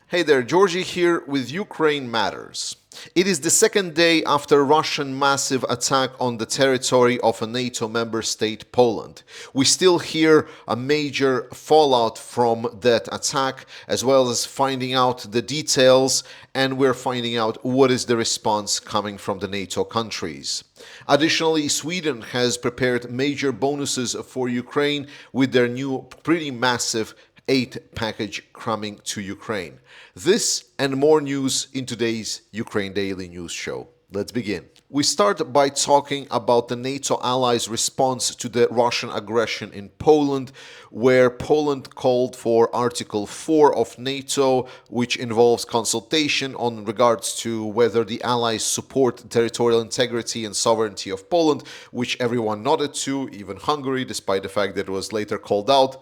Hey there, Georgie here with Ukraine Matters. It is the second day after Russian massive attack on the territory of a NATO member state, Poland. We still hear a major fallout from that attack, as well as finding out the details, and we're finding out what is the response coming from the NATO countries. Additionally, Sweden has prepared major bonuses for Ukraine with their new pretty massive aid package coming to Ukraine. This and more news in today's Ukraine Daily News Show. Let's begin. We start by talking about the NATO allies' response to the Russian aggression in Poland, where Poland called for Article 4 of NATO, which involves consultation on regards to whether the allies support territorial integrity and sovereignty of Poland, which everyone nodded to, even Hungary, despite the fact that it was later called out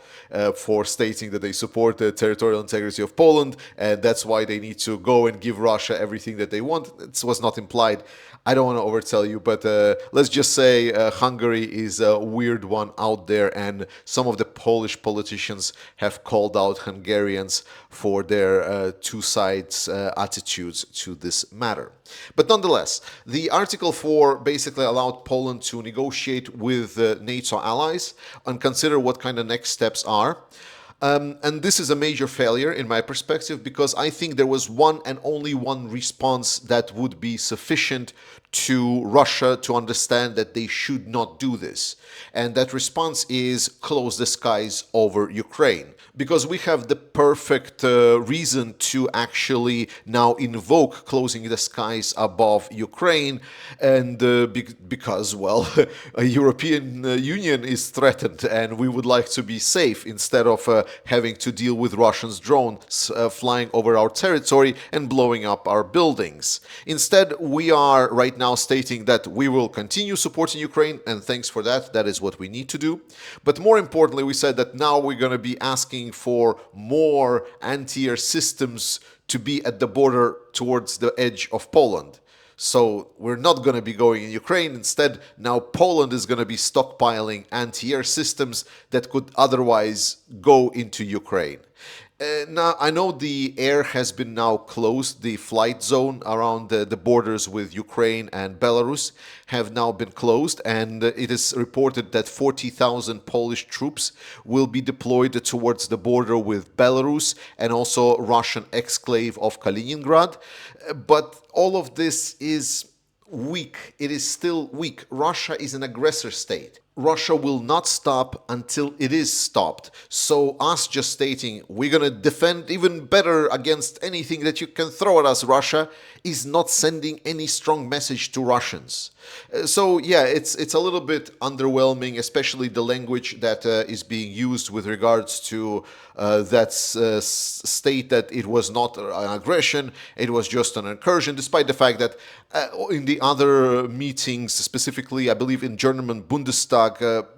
for stating that they support the territorial integrity of Poland, and that's why they need to go and give Russia everything that they want. It was not implied. I don't want to overtell you, but let's just say Hungary is a weird one out there, and some of the Polish politicians have called out Hungarians for their two sides attitudes to this matter. But nonetheless, the Article 4 basically allowed Poland to negotiate with NATO allies and consider what kind of next steps are. And this is a major failure in my perspective, because I think there was one and only one response that would be sufficient to Russia to understand that they should not do this. And that response is close the skies over Ukraine. Because we have the perfect reason to actually now invoke closing the skies above Ukraine, and because, well, a European Union is threatened and we would like to be safe instead of having to deal with Russians' drones flying over our territory and blowing up our buildings. Instead, we are right now stating that we will continue supporting Ukraine, and thanks for that. That is what we need to do. But more importantly, we said that now we're going to be asking for more anti-air systems to be at the border towards the edge of Poland. So we're not going to be going in Ukraine. Instead, now Poland is going to be stockpiling anti-air systems that could otherwise go into Ukraine. Now, I know the air has been now closed. The flight zone around the borders with Ukraine and Belarus have now been closed, and it is reported that 40,000 Polish troops will be deployed towards the border with Belarus and also Russian exclave of Kaliningrad. But all of this is weak. It is still weak. Russia is an aggressor state. Russia will not stop until it is stopped. So us just stating we're going to defend even better against anything that you can throw at us, Russia, is not sending any strong message to Russians. So yeah, it's a little bit underwhelming, especially the language that is being used with regards to that state that it was not an aggression, it was just an incursion, despite the fact that in the other meetings, specifically I believe in German Bundestag,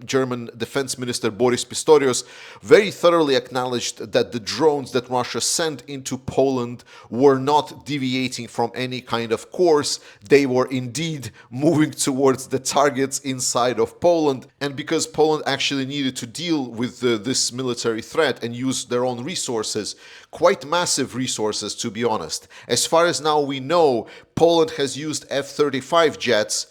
German Defense Minister Boris Pistorius very thoroughly acknowledged that the drones that Russia sent into Poland were not deviating from any kind of course. They were indeed moving towards the targets inside of Poland. And because Poland actually needed to deal with this military threat and use their own resources, quite massive resources to be honest. As far as now we know, Poland has used F-35 jets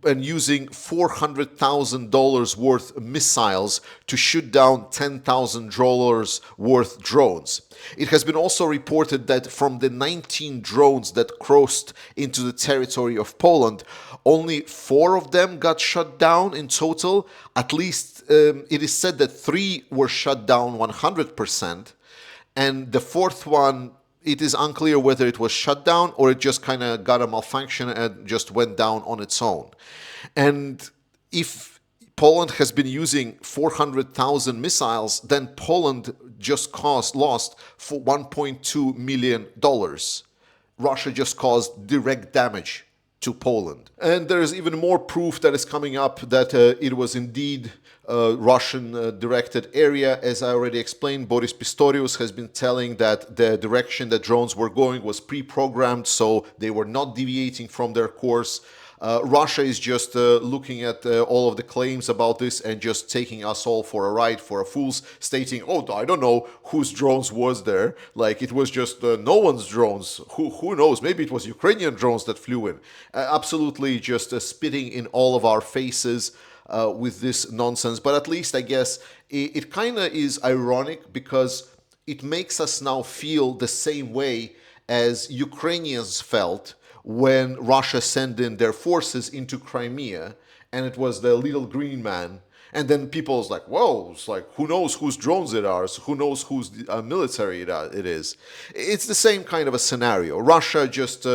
and using $400,000 worth missiles to shoot down $10,000 worth drones. It has been also reported that from the 19 drones that crossed into the territory of Poland, only 4 of them got shot down in total. At least it is said that 3 were shot down 100%, and the 4th one, it is unclear whether it was shut down or it just kind of got a malfunction and just went down on its own. And if Poland has been using 400,000 missiles, then Poland just lost for $1.2 million. Russia just caused direct damage to Poland. And there's even more proof that is coming up that it was indeed a Russian-directed area. As I already explained, Boris Pistorius has been telling that the direction that drones were going was pre-programmed, so they were not deviating from their course. Russia is just looking at all of the claims about this and just taking us all for a ride, for a fools, stating, "Oh, I don't know whose drones was there. Like it was just no one's drones. Who knows? Maybe it was Ukrainian drones that flew in." Absolutely, just spitting in all of our faces with this nonsense. But at least I guess it kind of is ironic because it makes us now feel the same way as Ukrainians felt when Russia sent in their forces into Crimea, and it was the little green man. And then people was like, whoa, it's like, who knows whose drones it are? Who knows whose military it is? It's the same kind of a scenario. Russia just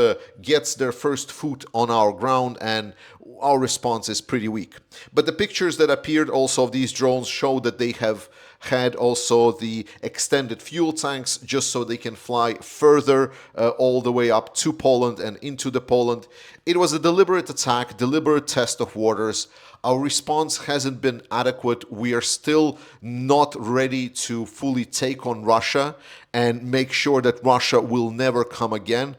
gets their first foot on our ground, and our response is pretty weak. But the pictures that appeared also of these drones show that they have had also the extended fuel tanks just so they can fly further all the way up to Poland and into the Poland. It was a deliberate attack, deliberate test of waters. Our response hasn't been adequate. We are still not ready to fully take on Russia and make sure that Russia will never come again.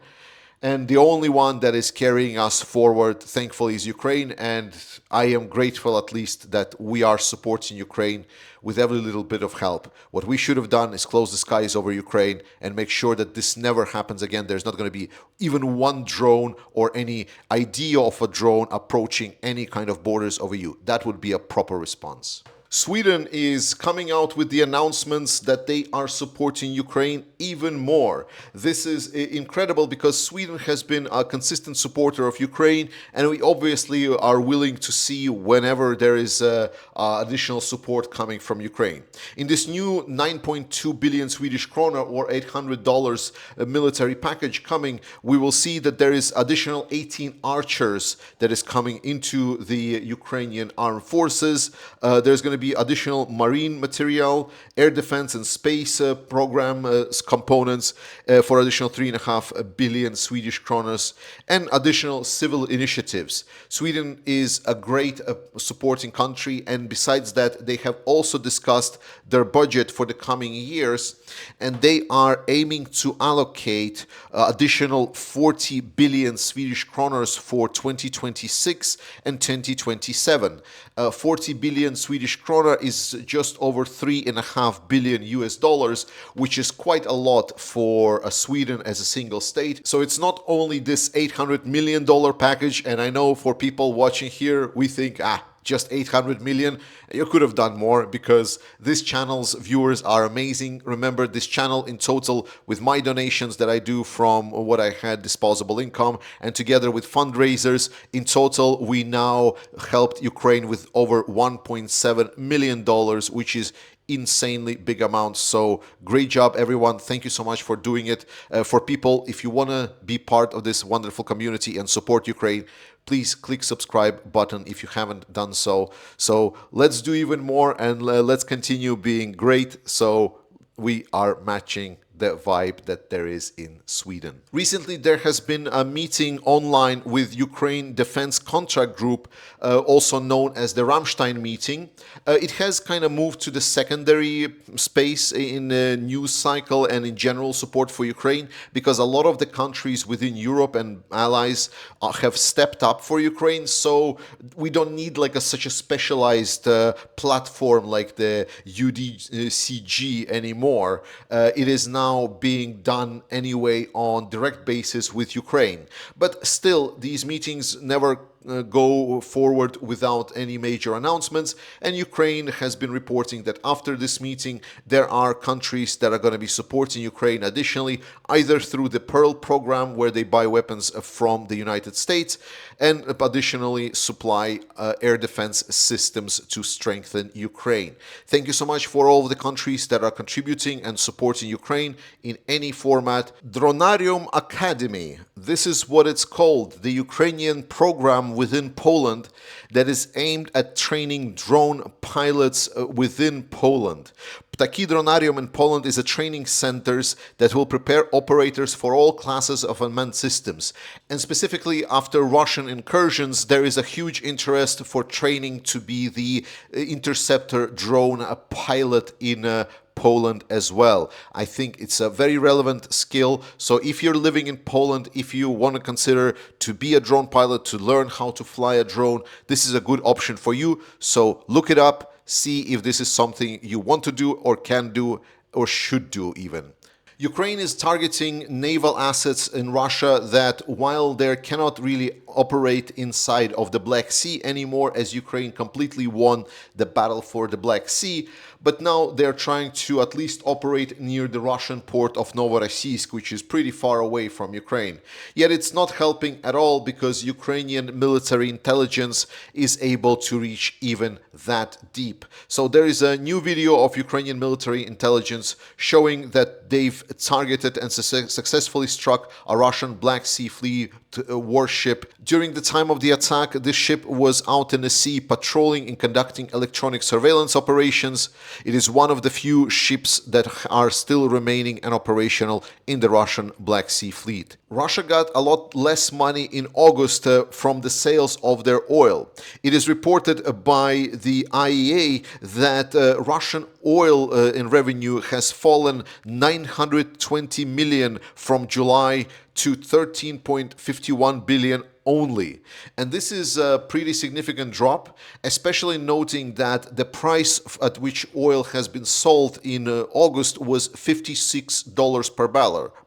And the only one that is carrying us forward, thankfully, is Ukraine. And I am grateful, at least, that we are supporting Ukraine with every little bit of help. What we should have done is close the skies over Ukraine and make sure that this never happens again. There's not going to be even one drone or any idea of a drone approaching any kind of borders over you. That would be a proper response. Sweden is coming out with the announcements that they are supporting Ukraine even more. This is incredible because Sweden has been a consistent supporter of Ukraine, and we obviously are willing to see whenever there is additional support coming from Ukraine. In this new 9.2 billion Swedish krona or $800 military package coming, we will see that there is additional 18 archers that is coming into the Ukrainian armed forces. There's going to be additional marine material, air defense and space program components for additional 3.5 billion Swedish kronas, and additional civil initiatives. Sweden is a great supporting country, and besides that, they have also discussed their budget for the coming years, and they are aiming to allocate additional 40 billion Swedish kroners for 2026 and 2027. 40 billion Swedish krona is just over 3.5 billion US dollars, which is quite a lot for Sweden as a single state. So it's not only this $800 million package, and I know for people watching here, we think, just 800 million. You could have done more because this channel's viewers are amazing. Remember, this channel in total, with my donations that I do from what I had disposable income and together with fundraisers, in total we now helped Ukraine with over $1.7 million, which is insanely big amount. So great job, everyone. Thank you so much for doing it. For people, if you want to be part of this wonderful community and support Ukraine, please click subscribe button if you haven't done so. So let's do even more, and let's continue being great so we are matching the vibe that there is in Sweden. Recently, there has been a meeting online with Ukraine Defense Contract Group, also known as the Ramstein meeting. It has kind of moved to the secondary space in the news cycle and in general support for Ukraine, because a lot of the countries within Europe and allies have stepped up for Ukraine. So we don't need like such a specialized platform like the UDCG anymore. It is now being done anyway on direct basis with Ukraine. But still, these meetings never go forward without any major announcements, and Ukraine has been reporting that after this meeting there are countries that are going to be supporting Ukraine additionally, either through the Pearl program where they buy weapons from the United States, and additionally supply air defense systems to strengthen Ukraine. Thank you so much for all of the countries that are contributing and supporting Ukraine in any format. Dronarium Academy, this is what it's called, the Ukrainian program within Poland that is aimed at training drone pilots within Poland. Ptaki Dronarium in Poland is a training center that will prepare operators for all classes of unmanned systems. And specifically after Russian incursions, there is a huge interest for training to be the interceptor drone pilot in Poland as well. I think it's a very relevant skill. So if you're living in Poland, if you want to consider to be a drone pilot, to learn how to fly a drone, this is a good option for you. So look it up, see if this is something you want to do or can do or should do even. Ukraine is targeting naval assets in Russia that, while they cannot really operate inside of the Black Sea anymore, as Ukraine completely won the battle for the Black Sea, but now they're trying to at least operate near the Russian port of Novorossiysk, which is pretty far away from Ukraine. Yet it's not helping at all because Ukrainian military intelligence is able to reach even that deep. So there is a new video of Ukrainian military intelligence showing that they've targeted and successfully struck a Russian Black Sea Fleet warship. During the time of the attack, this ship was out in the sea patrolling and conducting electronic surveillance operations. It is one of the few ships that are still remaining and operational in the Russian Black Sea Fleet. Russia got a lot less money in August from the sales of their oil. It is reported by the IEA that Russian oil in revenue has fallen 920 million from July to 13.51 billion only. And this is a pretty significant drop, especially noting that the price at which oil has been sold in August was $56 per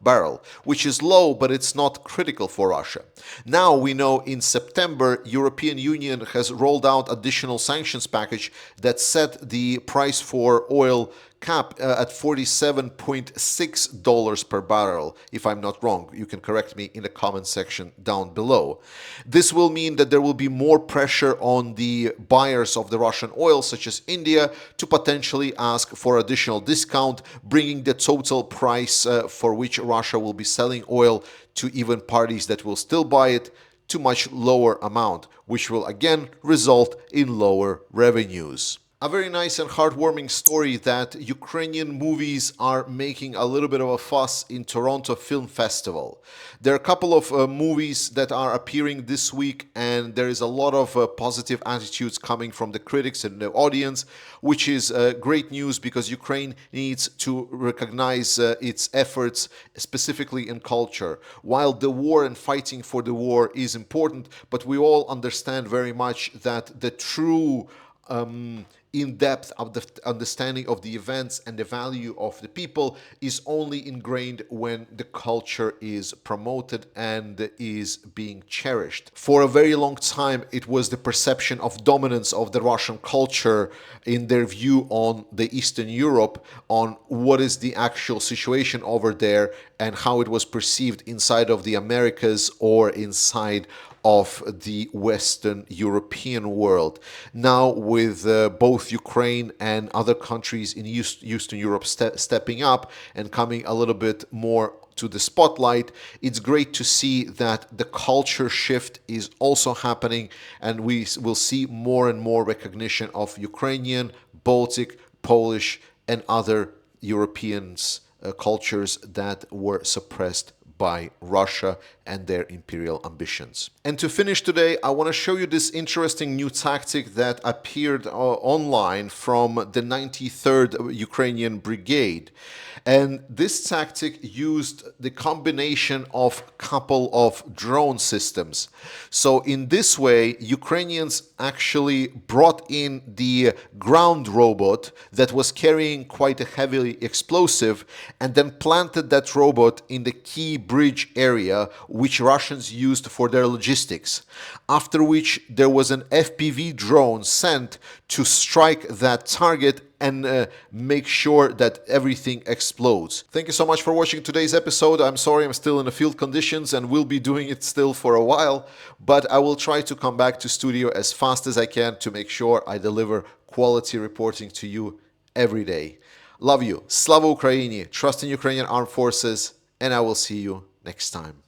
barrel, which is low, but it's not critical for Russia. Now we know in September, European Union has rolled out additional sanctions package that set the price for oil cap at $47.6 per barrel, if I'm not wrong. You can correct me in the comment section down below. This will mean that there will be more pressure on the buyers of the Russian oil, such as India, to potentially ask for additional discount, bringing the total price for which Russia will be selling oil to even parties that will still buy it to much lower amount, which will again result in lower revenues. A very nice and heartwarming story that Ukrainian movies are making a little bit of a fuss in Toronto Film Festival. There are a couple of movies that are appearing this week, and there is a lot of positive attitudes coming from the critics and the audience, which is great news because Ukraine needs to recognize its efforts, specifically in culture. While the war and fighting for the war is important, but we all understand very much that the true in-depth of the understanding of the events and the value of the people is only ingrained when the culture is promoted and is being cherished. For a very long time, it was the perception of dominance of the Russian culture in their view on the Eastern Europe, on what is the actual situation over there and how it was perceived inside of the Americas or inside of the Western European world. Now, with both Ukraine and other countries in Eastern Europe stepping up and coming a little bit more to the spotlight, it's great to see that the culture shift is also happening, and we will see more and more recognition of Ukrainian, Baltic, Polish, and other Europeans cultures that were suppressed by Russia and their imperial ambitions. And to finish today, I want to show you this interesting new tactic that appeared online from the 93rd Ukrainian Brigade. And this tactic used the combination of a couple of drone systems. So in this way, Ukrainians actually brought in the ground robot that was carrying quite a heavily explosive and then planted that robot in the key bridge area which Russians used for their logistics, after which there was an FPV drone sent to strike that target and make sure that everything explodes. Thank you so much for watching today's episode. I'm sorry I'm still in the field conditions and will be doing it still for a while, but I will try to come back to studio as fast as I can to make sure I deliver quality reporting to you every day. Love you. Slava Ukraini. Trust in Ukrainian Armed Forces, and I will see you next time.